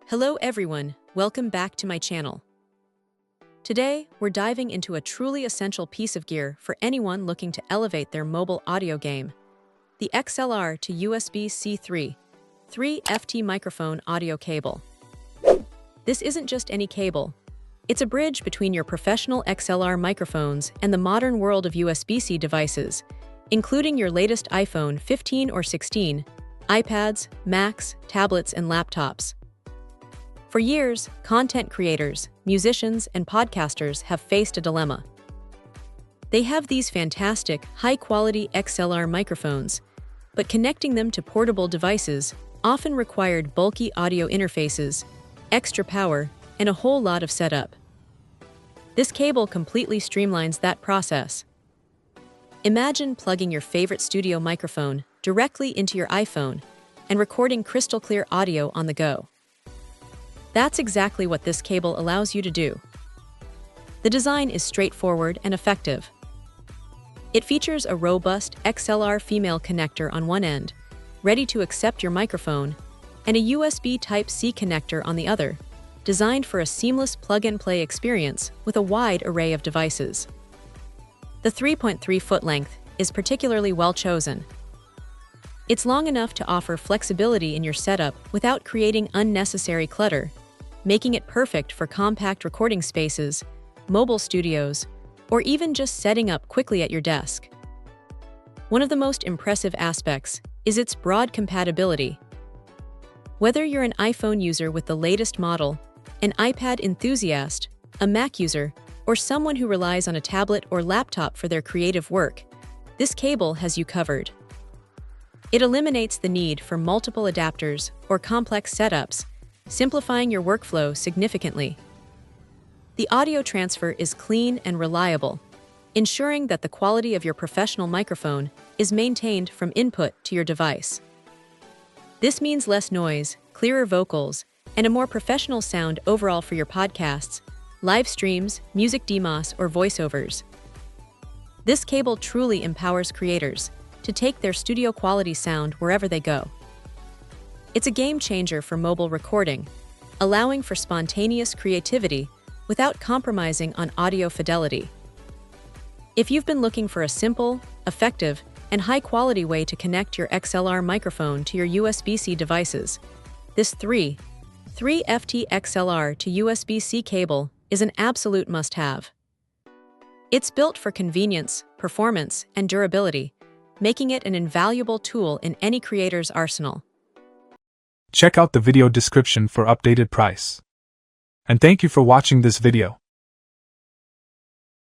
Hello everyone, welcome back to my channel. Today, we're diving into a truly essential piece of gear for anyone looking to elevate their mobile audio game: the XLR to USB-C 3.3 microphone audio cable. This isn't just any cable. It's a bridge between your professional XLR microphones and the modern world of USB-C devices, including your latest iPhone 15 or 16, iPads, Macs, tablets, and laptops. For years, content creators, musicians, and podcasters have faced a dilemma. They have these fantastic, high-quality XLR microphones, but connecting them to portable devices often required bulky audio interfaces, extra power, and a whole lot of setup. This cable completely streamlines that process. Imagine plugging your favorite studio microphone directly into your iPhone and recording crystal-clear audio on the go. That's exactly what this cable allows you to do. The design is straightforward and effective. It features a robust XLR female connector on one end, ready to accept your microphone, and a USB Type-C connector on the other, designed for a seamless plug-and-play experience with a wide array of devices. The 3.3-foot length is particularly well chosen. It's long enough to offer flexibility in your setup without creating unnecessary clutter, making it perfect for compact recording spaces, mobile studios, or even just setting up quickly at your desk. One of the most impressive aspects is its broad compatibility. Whether you're an iPhone user with the latest model, an iPad enthusiast, a Mac user, or someone who relies on a tablet or laptop for their creative work, this cable has you covered. It eliminates the need for multiple adapters or complex setups, simplifying your workflow significantly. The audio transfer is clean and reliable, ensuring that the quality of your professional microphone is maintained from input to your device. This means less noise, clearer vocals, and a more professional sound overall for your podcasts, live streams, music demos, or voiceovers. This cable truly empowers creators to take their studio-quality sound wherever they go. It's a game-changer for mobile recording, allowing for spontaneous creativity without compromising on audio fidelity. If you've been looking for a simple, effective, and high-quality way to connect your XLR microphone to your USB-C devices, this 3.3 XLR to USB-C cable is an absolute must-have. It's built for convenience, performance, and durability, making it an invaluable tool in any creator's arsenal. Check out the video description for updated price. And thank you for watching this video.